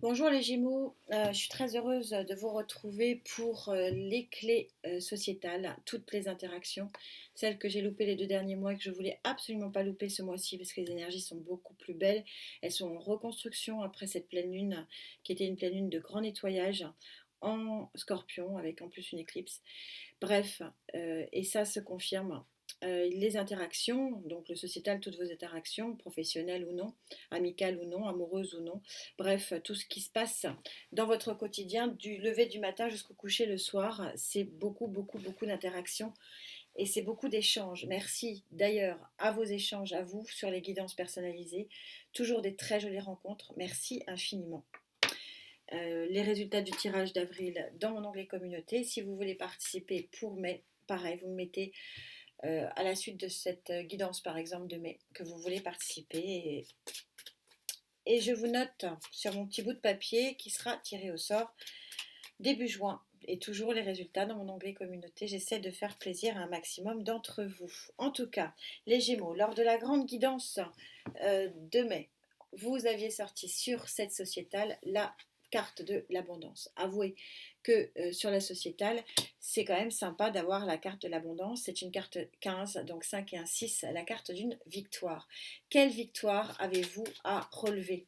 Bonjour les Gémeaux, je suis très heureuse de vous retrouver pour les clés sociétales, toutes les interactions, celles que j'ai loupées les 2 derniers mois et que je voulais absolument pas louper ce mois-ci parce que les énergies sont beaucoup plus belles. Elles sont en reconstruction après cette pleine lune qui était une pleine lune de grand nettoyage en scorpion avec en plus une éclipse. Bref, et ça se confirme. Les interactions, donc le sociétal, toutes vos interactions, professionnelles ou non, amicales ou non, amoureuses ou non, bref, tout ce qui se passe dans votre quotidien, du lever du matin jusqu'au coucher le soir, c'est beaucoup, beaucoup, beaucoup d'interactions et c'est beaucoup d'échanges. Merci d'ailleurs à vos échanges, à vous, sur les guidances personnalisées. Toujours des très jolies rencontres. Merci infiniment. Les résultats du tirage d'avril dans mon onglet communauté. Si vous voulez participer pour mai, pareil, vous me mettez à la suite de cette guidance par exemple de mai que vous voulez participer et je vous note sur mon petit bout de papier qui sera tiré au sort début juin et toujours les résultats dans mon onglet communauté. J'essaie de faire plaisir à un maximum d'entre vous. En tout cas, les Gémeaux, lors de la grande guidance de mai, vous aviez sorti sur cette sociétale la carte de l'abondance. Avouez que sur la sociétale, c'est quand même sympa d'avoir la carte de l'abondance. C'est une carte 15, donc 5 et un 6, la carte d'une victoire. Quelle victoire avez-vous à relever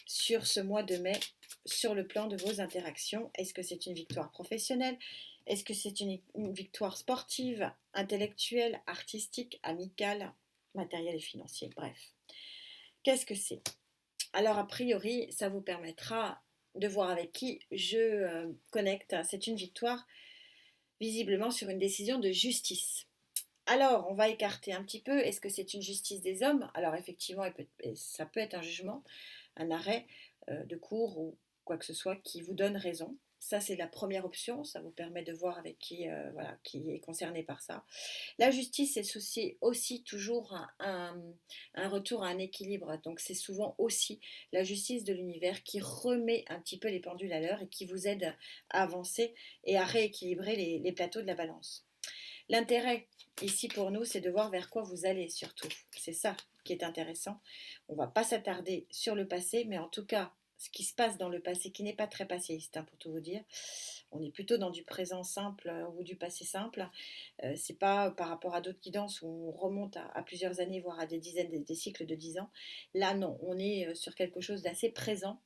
sur ce mois de mai sur le plan de vos interactions? Est-ce que c'est une victoire professionnelle? Est-ce que c'est une victoire sportive, intellectuelle, artistique, amicale, matérielle et financière? Bref, qu'est-ce que c'est? Alors a priori, ça vous permettra de voir avec qui je connecte. C'est une victoire visiblement sur une décision de justice. Alors, on va écarter un petit peu. Est-ce que c'est une justice des hommes? Alors effectivement, ça peut être un jugement, un arrêt de cour ou quoi que ce soit qui vous donne raison. Ça, c'est la première option. Ça vous permet de voir avec qui, voilà, qui est concerné par ça. La justice, c'est aussi toujours un retour à un équilibre. Donc, c'est souvent aussi la justice de l'univers qui remet un petit peu les pendules à l'heure et qui vous aide à avancer et à rééquilibrer les plateaux de la balance. L'intérêt ici pour nous, c'est de voir vers quoi vous allez surtout. C'est ça qui est intéressant. On ne va pas s'attarder sur le passé, mais en tout cas, ce qui se passe dans le passé, qui n'est pas très passéiste, pour tout vous dire. On est plutôt dans du présent simple ou du passé simple. C'est pas par rapport à d'autres guidances où on remonte à plusieurs années, voire à des dizaines, des cycles de 10 ans. Là, non, on est sur quelque chose d'assez présent,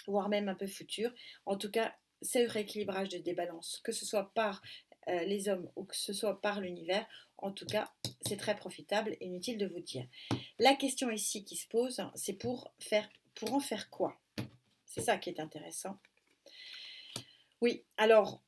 voire même un peu futur. En tout cas, c'est le rééquilibrage des balances, que ce soit par les hommes ou que ce soit par l'univers. En tout cas, c'est très profitable et inutile de vous dire. La question ici qui se pose, c'est pour en faire quoi? C'est ça qui est intéressant. Oui, alors,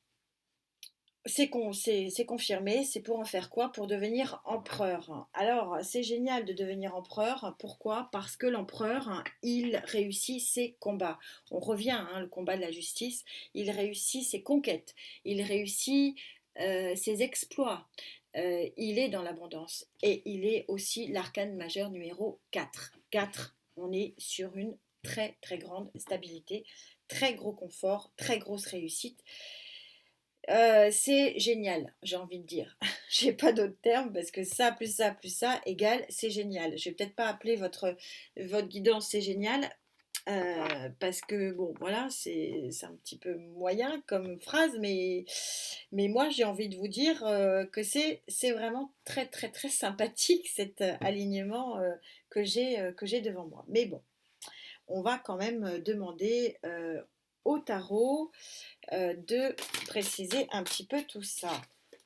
c'est confirmé, c'est pour en faire quoi? Pour devenir empereur. Alors, c'est génial de devenir empereur. Pourquoi? Parce que l'empereur, il réussit ses combats. On revient, le combat de la justice. Il réussit ses conquêtes. Il réussit ses exploits. Il est dans l'abondance. Et il est aussi l'arcane majeur numéro 4. 4, on est sur une très très grande stabilité, très gros confort, très grosse réussite. C'est génial, j'ai envie de dire. J'ai pas d'autres termes parce que ça, plus ça, égale c'est génial. Je vais peut-être pas appeler votre guidance c'est génial parce que bon, voilà, c'est un petit peu moyen comme phrase, mais moi j'ai envie de vous dire que c'est vraiment très très très sympathique cet alignement que j'ai devant moi. Mais bon, on va quand même demander au tarot de préciser un petit peu tout ça.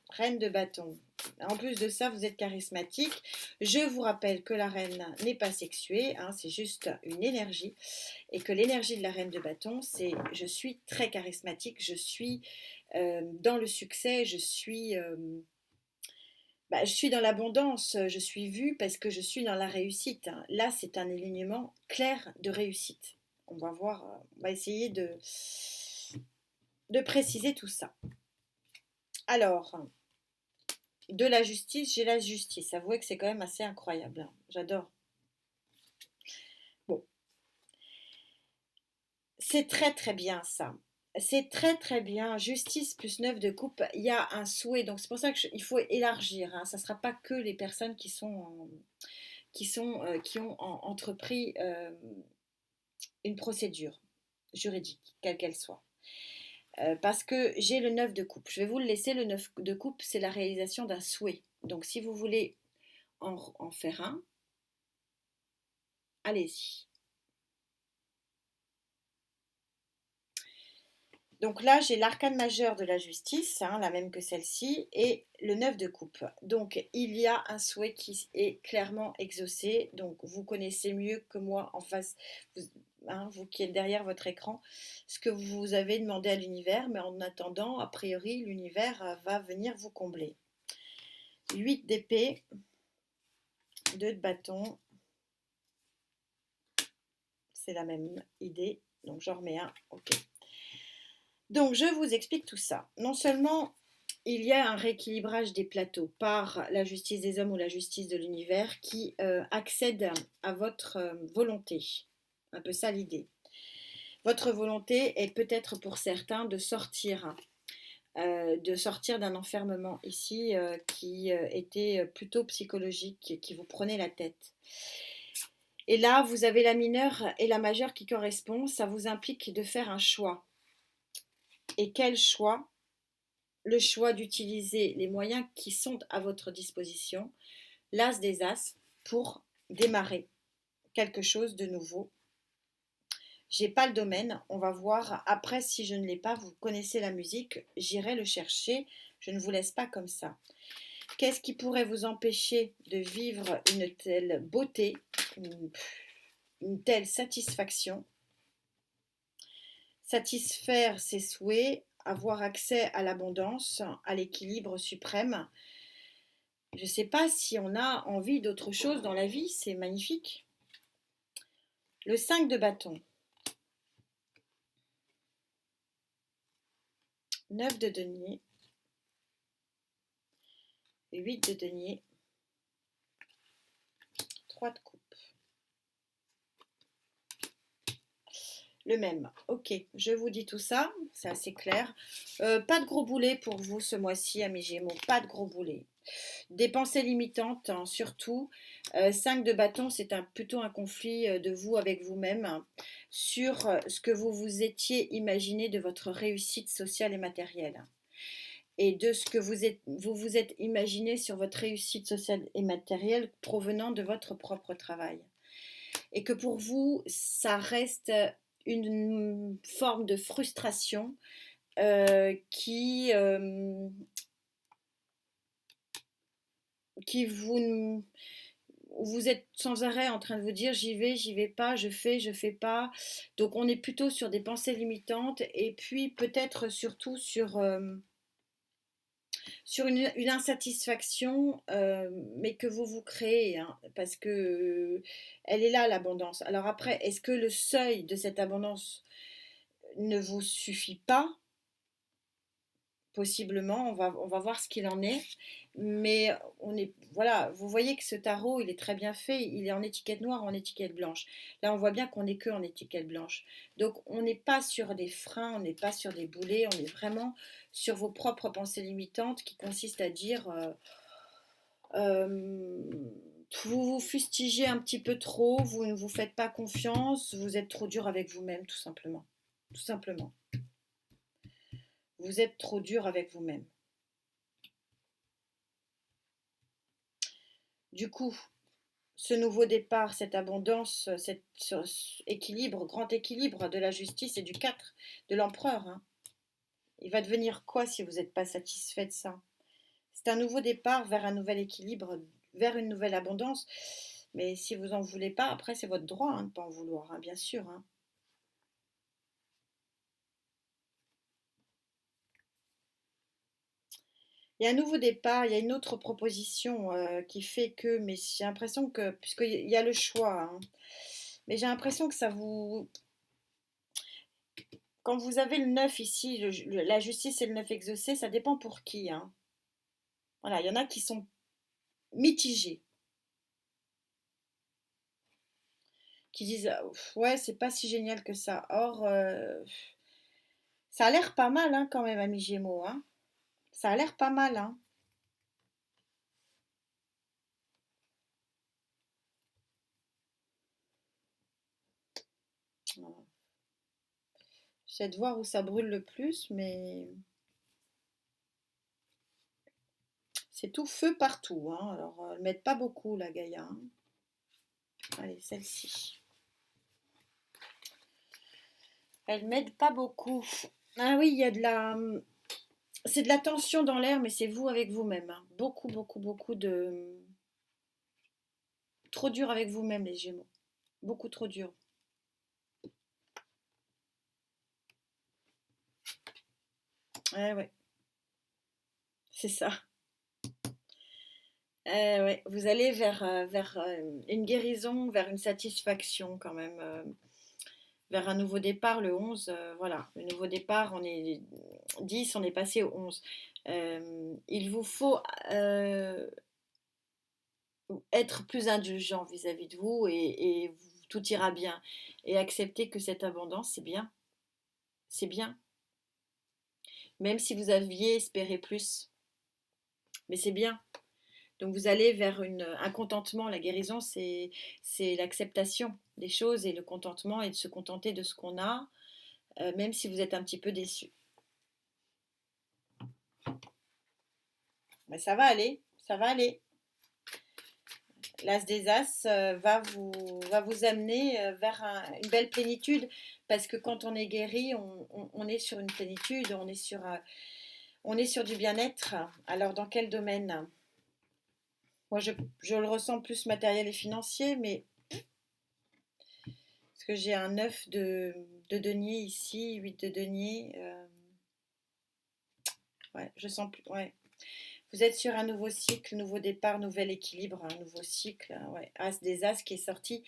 Reine de bâton. En plus de ça, vous êtes charismatique. Je vous rappelle que la reine n'est pas sexuée, c'est juste une énergie. Et que l'énergie de la reine de bâton, c'est je suis très charismatique, je suis dans le succès, je suis dans l'abondance, je suis vue parce que je suis dans la réussite. Là, c'est un alignement clair de réussite. On va voir, on va essayer de préciser tout ça. Alors, de la justice, j'ai la justice. Avouez que c'est quand même assez incroyable. J'adore. Bon, c'est très très bien ça. C'est très très bien. Justice plus 9 de coupe, il y a un souhait. Donc c'est pour ça qu'il faut élargir. Ça ne sera pas que les personnes qui ont entrepris une procédure. juridique, quelle qu'elle soit. Parce que j'ai le 9 de coupe. Je vais vous le laisser, le 9 de coupe, c'est la réalisation d'un souhait. Donc si vous voulez en faire un, allez-y. Donc là, j'ai l'arcane majeur de la justice, hein, la même que celle-ci, et le 9 de coupe. Donc il y a un souhait qui est clairement exaucé. Donc vous connaissez mieux que moi en face, vous, hein, vous qui êtes derrière votre écran, ce que vous avez demandé à l'univers. Mais en attendant, a priori, l'univers va venir vous combler. 8 d'épée, 2 de bâton. C'est la même idée. Donc j'en remets un. Ok. Donc je vous explique tout ça. Non seulement il y a un rééquilibrage des plateaux par la justice des hommes ou la justice de l'univers qui accède à votre volonté. Un peu ça l'idée. Votre volonté est peut-être pour certains de sortir d'un enfermement ici qui était plutôt psychologique, qui vous prenait la tête. Et là, vous avez la mineure et la majeure qui correspondent. Ça vous implique de faire un choix. Et quel choix? Le choix d'utiliser les moyens qui sont à votre disposition, l'as des as, pour démarrer quelque chose de nouveau. J'ai pas le domaine, on va voir après si je ne l'ai pas, vous connaissez la musique, j'irai le chercher, je ne vous laisse pas comme ça. Qu'est-ce qui pourrait vous empêcher de vivre une telle beauté, une telle satisfaction? Satisfaire ses souhaits, avoir accès à l'abondance, à l'équilibre suprême. Je ne sais pas si on a envie d'autre chose dans la vie, c'est magnifique. Le 5 de bâton. 9 de denier. 8 de denier. 3 de coupe. Le même. Ok, je vous dis tout ça, c'est assez clair. Pas de gros boulets pour vous ce mois-ci, amis Gémeaux. Pas de gros boulets. Des pensées limitantes, hein, surtout. 5 de bâton, c'est plutôt un conflit de vous avec vous-même hein, sur ce que vous vous étiez imaginé de votre réussite sociale et matérielle. Et de ce que vous êtes imaginé sur votre réussite sociale et matérielle provenant de votre propre travail. Et que pour vous, ça reste une forme de frustration qui vous êtes sans arrêt en train de vous dire j'y vais pas, je fais pas. Donc on est plutôt sur des pensées limitantes et puis peut-être surtout sur une insatisfaction, mais que vous vous créez, hein, parce que elle est là l'abondance. Alors après, est-ce que le seuil de cette abondance ne vous suffit pas? Possiblement, on va voir ce qu'il en est. Mais voilà, vous voyez que ce tarot, il est très bien fait. Il est en étiquette noire, en étiquette blanche. Là, on voit bien qu'on n'est que en étiquette blanche. Donc, on n'est pas sur des freins, on n'est pas sur des boulets, on est vraiment sur vos propres pensées limitantes qui consistent à dire euh, vous vous fustigez un petit peu trop, vous ne vous faites pas confiance, vous êtes trop dur avec vous-même, tout simplement. Tout simplement. Vous êtes trop dur avec vous-même. Du coup, ce nouveau départ, cette abondance, ce équilibre, grand équilibre de la justice et du 4 de l'empereur, hein, il va devenir quoi si vous n'êtes pas satisfait de ça? C'est un nouveau départ vers un nouvel équilibre, vers une nouvelle abondance. Mais si vous n'en voulez pas, après c'est votre droit hein, de ne pas en vouloir, hein, bien sûr. Hein. Il y a un nouveau départ, il y a une autre proposition qui fait que, mais j'ai l'impression que, puisqu'il y a le choix, hein, mais j'ai l'impression que ça vous, quand vous avez le 9 ici, la justice et le 9 exaucé, ça dépend pour qui. Hein. Voilà, il y en a qui sont mitigés, qui disent ouais, c'est pas si génial que ça. Or, ça a l'air pas mal hein, quand même, ami Gémeaux. Hein. Ça a l'air pas mal. Hein. J'essaie de voir où ça brûle le plus, mais c'est tout feu partout, hein. Alors, elles m'aident pas beaucoup, la Gaïa, hein. Allez, celle-ci. Elle m'aide pas beaucoup. Ah oui, il y a de la... C'est de la tension dans l'air, mais c'est vous avec vous-même, hein. Beaucoup, beaucoup, beaucoup de... Trop dur avec vous-même, les Gémeaux. Beaucoup trop dur. Ouais, c'est ça. Ouais. Vous allez vers une guérison, vers une satisfaction quand même, vers un nouveau départ le 11. Voilà, le nouveau départ, on est 10, on est passé au 11. Il vous faut être plus indulgent vis-à-vis de vous et tout ira bien. Et accepter que cette abondance, c'est bien. C'est bien. Même si vous aviez espéré plus. Mais c'est bien. Donc vous allez vers un contentement. La guérison, c'est l'acceptation des choses et le contentement et de se contenter de ce qu'on a, même si vous êtes un petit peu déçu. Mais ça va aller, ça va aller. L'As des As va vous amener vers une belle plénitude, parce que quand on est guéri, on est sur une plénitude, on est sur du bien-être. Alors dans quel domaine? Moi, je le ressens plus matériel et financier, mais parce que j'ai un 9 de denier ici, 8 de denier. Ouais, je sens plus. Ouais. Vous êtes sur un nouveau cycle, nouveau départ, nouvel équilibre, un nouveau cycle. Ouais. As des As qui est sorti.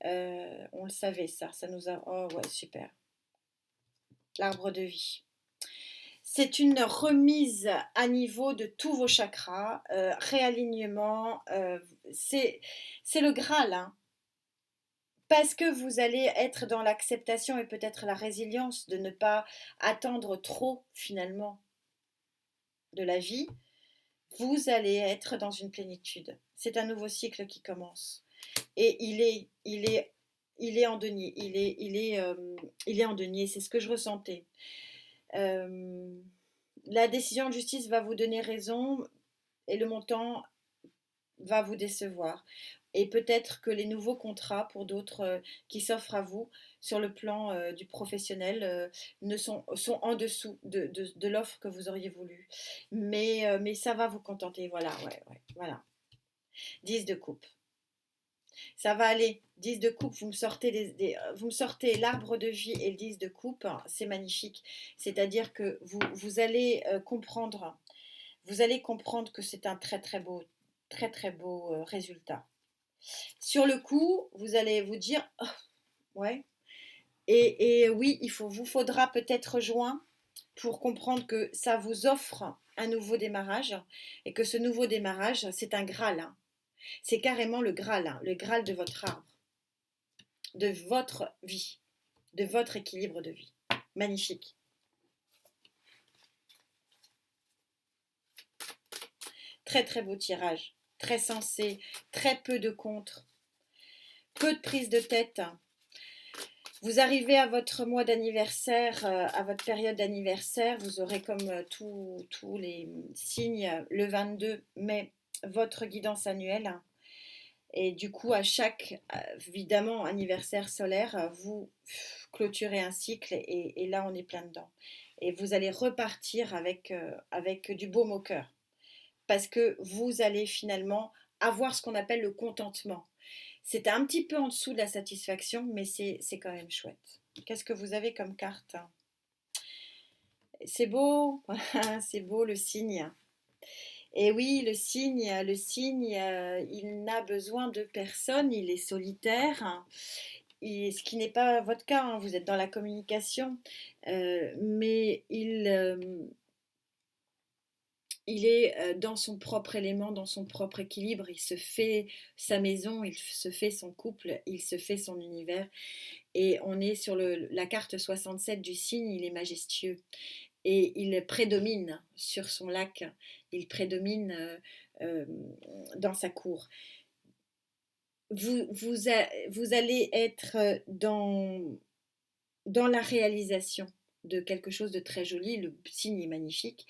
On le savait, ça nous a. Oh, ouais, super. L'arbre de vie. C'est une remise à niveau de tous vos chakras, réalignement. C'est le Graal, hein. Parce que vous allez être dans l'acceptation et peut-être la résilience de ne pas attendre trop finalement de la vie, vous allez être dans une plénitude. C'est un nouveau cycle qui commence. Et il est en denier. Il est en denier. C'est ce que je ressentais. Euh, la décision de justice va vous donner raison et le montant va vous décevoir. Et peut-être que les nouveaux contrats pour d'autres qui s'offrent à vous sur le plan du professionnel sont en dessous de l'offre que vous auriez voulu. Mais ça va vous contenter. Voilà, ouais, voilà. 10 de coupe. Ça va aller. 10 de coupe, vous me sortez, vous me sortez l'arbre de vie et le 10 de coupe, c'est magnifique. C'est-à-dire que vous allez comprendre. Vous allez comprendre que c'est un très très beau résultat. Sur le coup, vous allez vous dire, oh, ouais. Et oui, vous faudra peut-être juin pour comprendre que ça vous offre un nouveau démarrage et que ce nouveau démarrage, c'est un Graal, hein. C'est carrément le Graal, hein, le Graal de votre arbre, de votre vie, de votre équilibre de vie. Magnifique. Très très beau tirage, très sensé, très peu de contre, peu de prise de tête. Vous arrivez à votre mois d'anniversaire, à votre période d'anniversaire, vous aurez comme tous les signes le 22 mai votre guidance annuelle. Et du coup, à chaque, évidemment, anniversaire solaire, vous clôturez un cycle et là, on est plein dedans. Et vous allez repartir avec du baume au cœur. Parce que vous allez finalement avoir ce qu'on appelle le contentement. C'est un petit peu en dessous de la satisfaction, mais c'est quand même chouette. Qu'est-ce que vous avez comme carte? C'est beau, c'est beau le cygne. Et oui, le cygne, il n'a besoin de personne, il est solitaire. Et ce qui n'est pas votre cas, hein, vous êtes dans la communication, mais il est dans son propre élément, dans son propre équilibre. Il se fait sa maison, il se fait son couple, il se fait son univers. Et on est sur la carte 67 du cygne, il est majestueux. Et il prédomine sur son lac, il prédomine dans sa cour. Vous allez être dans dans la réalisation de quelque chose de très joli. Le signe est magnifique.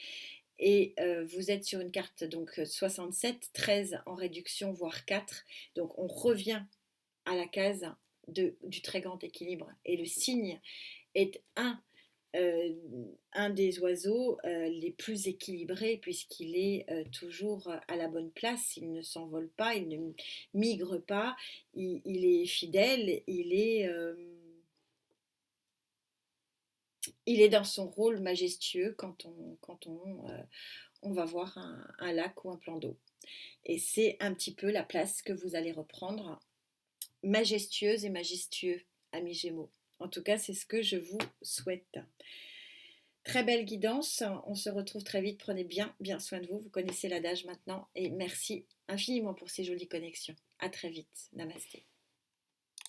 Et vous êtes sur une carte donc 67, 13 en réduction, voire 4. Donc on revient à la case du très grand équilibre. Et le cygne est un des oiseaux les plus équilibrés puisqu'il est toujours à la bonne place, il ne s'envole pas, il ne migre pas, il est fidèle, il est dans son rôle majestueux on va voir un lac ou un plan d'eau. Et c'est un petit peu la place que vous allez reprendre, majestueuse et majestueux, amis Gémeaux. En tout cas, c'est ce que je vous souhaite. Très belle guidance, on se retrouve très vite, prenez bien soin de vous, vous connaissez l'adage maintenant et merci infiniment pour ces jolies connexions. À très vite, namasté.